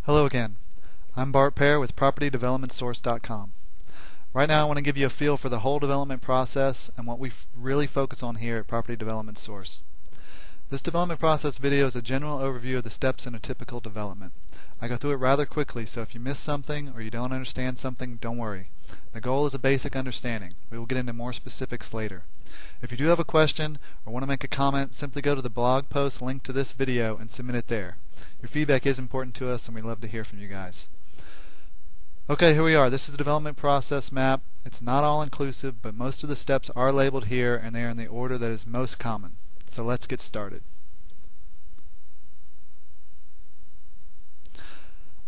Hello again. I'm Bart Pear with PropertyDevelopmentSource.com. Right now I want to give you a feel for the whole development process and what we really focus on here at Property Development Source. This development process video is a general overview of the steps in a typical development. I go through it rather quickly, so if you miss something or you don't understand something, don't worry. The goal is a basic understanding. We will get into more specifics later. If you do have a question or want to make a comment, simply go to the blog post linked to this video and submit it there. Your feedback is important to us and we love to hear from you guys. Okay, here we are. This is the development process map. It's not all inclusive, but most of the steps are labeled here and they are in the order that is most common. So let's get started.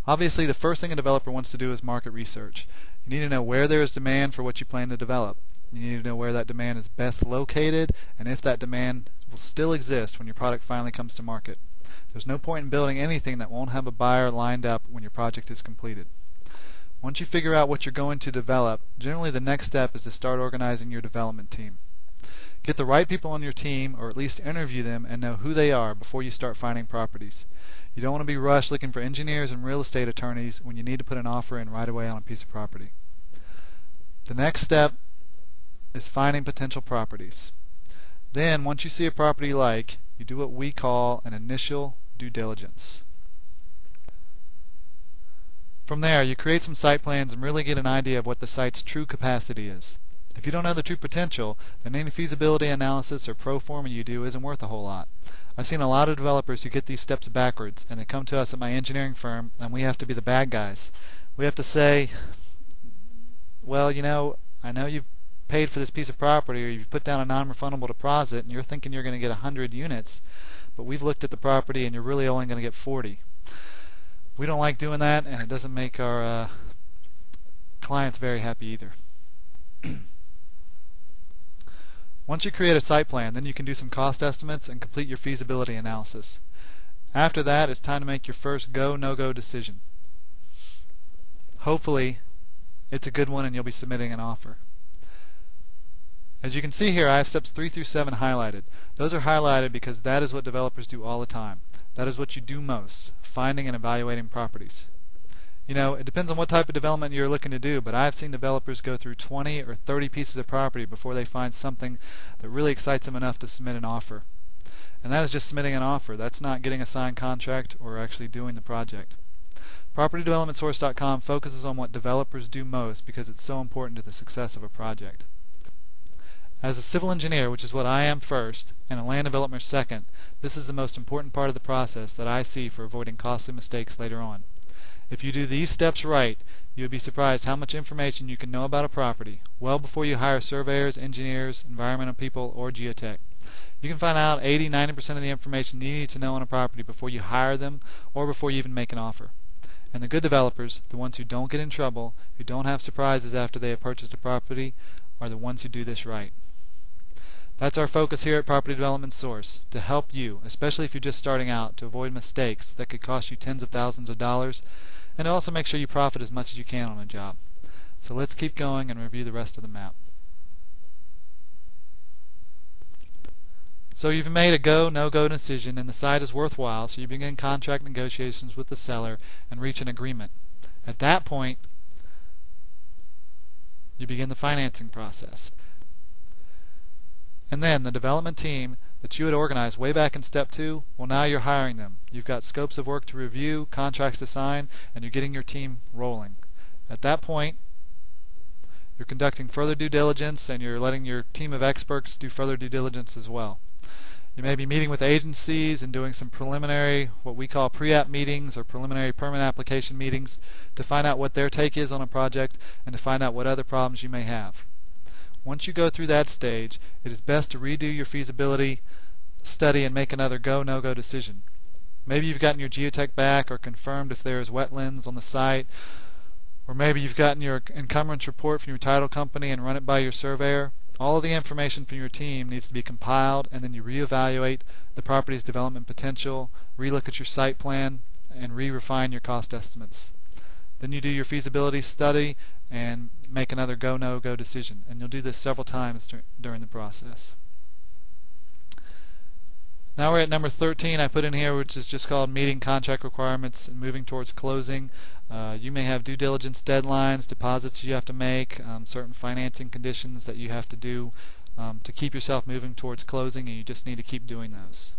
Obviously, the first thing a developer wants to do is market research. You need to know where there is demand for what you plan to develop. You need to know where that demand is best located and if that demand will still exist when your product finally comes to market. There's no point in building anything that won't have a buyer lined up when your project is completed. Once you figure out what you're going to develop, generally the next step is to start organizing your development team. Get the right people on your team, or at least interview them and know who they are before you start finding properties. You don't want to be rushed looking for engineers and real estate attorneys when you need to put an offer in right away on a piece of property. The next step is finding potential properties. Then, once you see a property you like, you do what we call an initial due diligence. From there, you create some site plans and really get an idea of what the site's true capacity is. If you don't know the true potential, then any feasibility analysis or pro forma you do isn't worth a whole lot. I've seen a lot of developers who get these steps backwards, and they come to us at my engineering firm, and we have to be the bad guys. We have to say, well, I know you've paid for this piece of property, or you've put down a non-refundable deposit, and you're thinking you're going to get 100 units, but we've looked at the property, and you're really only going to get 40. We don't like doing that, and it doesn't make our clients very happy either. Once you create a site plan, then you can do some cost estimates and complete your feasibility analysis. After that, it's time to make your first go, no-go decision. Hopefully, it's a good one and you'll be submitting an offer. As you can see here, I have steps 3 through 7 highlighted. Those are highlighted because that is what developers do all the time. That is what you do most, finding and evaluating properties. It depends on what type of development you're looking to do, but I've seen developers go through 20 or 30 pieces of property before they find something that really excites them enough to submit an offer. And that is just submitting an offer. That's not getting a signed contract or actually doing the project. PropertyDevelopmentSource.com focuses on what developers do most because it's so important to the success of a project. As a civil engineer, which is what I am first, and a land developer second, this is the most important part of the process that I see for avoiding costly mistakes later on. If you do these steps right, you would be surprised how much information you can know about a property, well before you hire surveyors, engineers, environmental people, or geotech. You can find out 80-90% of the information you need to know on a property before you hire them or before you even make an offer. And the good developers, the ones who don't get in trouble, who don't have surprises after they have purchased a property, are the ones who do this right. That's our focus here at Property Development Source, to help you, especially if you're just starting out, to avoid mistakes that could cost you tens of thousands of dollars, and to also make sure you profit as much as you can on a job. So let's keep going and review the rest of the map. So you've made a go, no-go decision, and the site is worthwhile, so you begin contract negotiations with the seller and reach an agreement. At that point, you begin the financing process. And then the development team that you had organized way back in step 2, well, now you're hiring them. You've got scopes of work to review, contracts to sign, and you're getting your team rolling. At that point, you're conducting further due diligence and you're letting your team of experts do further due diligence as well. You may be meeting with agencies and doing some preliminary, what we call pre-app meetings or preliminary permit application meetings to find out what their take is on a project and to find out what other problems you may have. Once you go through that stage, it is best to redo your feasibility study and make another go, no-go decision. Maybe you've gotten your geotech back or confirmed if there is wetlands on the site, or maybe you've gotten your encumbrance report from your title company and run it by your surveyor. All of the information from your team needs to be compiled, and then you reevaluate the property's development potential, relook at your site plan, and re-refine your cost estimates. Then you do your feasibility study and make another go, no-go decision. And you'll do this several times during the process. Now we're at number 13 I put in here, which is just called meeting contract requirements and moving towards closing. You may have due diligence deadlines, deposits you have to make, certain financing conditions that you have to do to keep yourself moving towards closing, and you just need to keep doing those.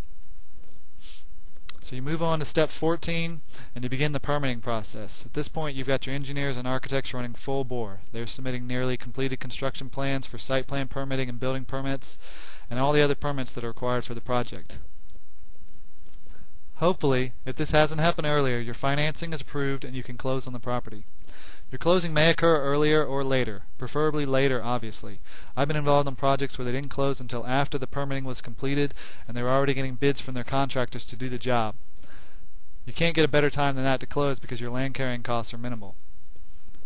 So you move on to step 14 and you begin the permitting process. At this point you've got your engineers and architects running full bore. They're submitting nearly completed construction plans for site plan permitting and building permits and all the other permits that are required for the project. Hopefully, if this hasn't happened earlier, your financing is approved and you can close on the property. Your closing may occur earlier or later, preferably later obviously. I've been involved in projects where they didn't close until after the permitting was completed and they were already getting bids from their contractors to do the job. You can't get a better time than that to close because your land carrying costs are minimal.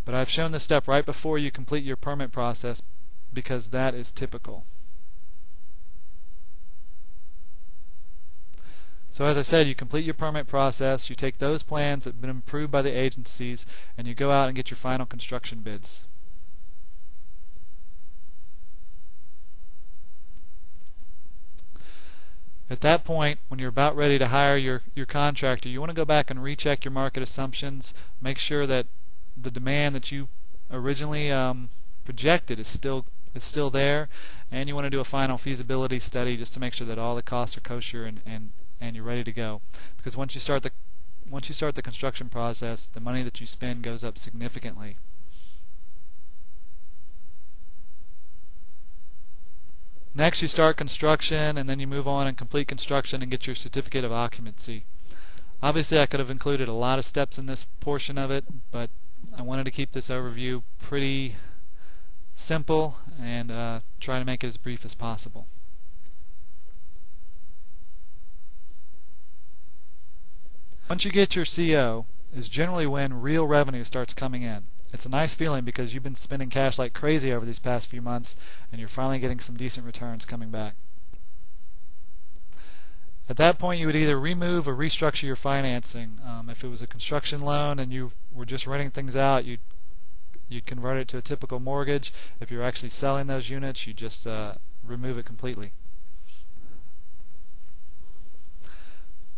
But I've shown this step right before you complete your permit process because that is typical. So as I said, you complete your permit process, you take those plans that have been approved by the agencies, and you go out and get your final construction bids. At that point, when you're about ready to hire your contractor, you want to go back and recheck your market assumptions, make sure that the demand that you originally projected is still there, and you want to do a final feasibility study just to make sure that all the costs are kosher and you're ready to go. Because once you start the construction process, the money that you spend goes up significantly. Next you start construction, and then you move on and complete construction and get your certificate of occupancy. Obviously I could have included a lot of steps in this portion of it, but I wanted to keep this overview pretty simple and try to make it as brief as possible. Once you get your CO is generally when real revenue starts coming in. It's a nice feeling because you've been spending cash like crazy over these past few months and you're finally getting some decent returns coming back. At that point you would either remove or restructure your financing. If it was a construction loan and you were just renting things out, you'd convert it to a typical mortgage. If you're actually selling those units, you just remove it completely.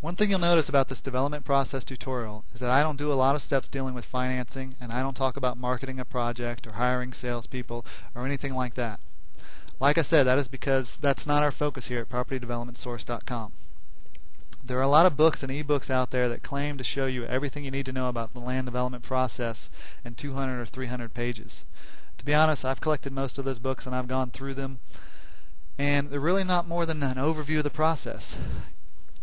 One thing you'll notice about this development process tutorial is that I don't do a lot of steps dealing with financing, and I don't talk about marketing a project or hiring salespeople or anything like that. Like I said, that is because that's not our focus here at PropertyDevelopmentSource.com. There are a lot of books and ebooks out there that claim to show you everything you need to know about the land development process in 200 or 300 pages. To be honest, I've collected most of those books and I've gone through them, and they're really not more than an overview of the process.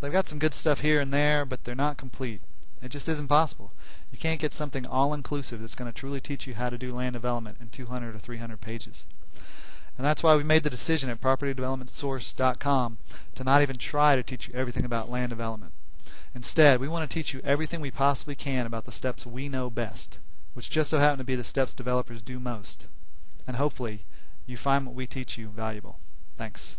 They've got some good stuff here and there, but they're not complete. It just isn't possible. You can't get something all-inclusive that's going to truly teach you how to do land development in 200 or 300 pages. And that's why we made the decision at PropertyDevelopmentSource.com to not even try to teach you everything about land development. Instead, we want to teach you everything we possibly can about the steps we know best, which just so happen to be the steps developers do most. And hopefully, you find what we teach you valuable. Thanks.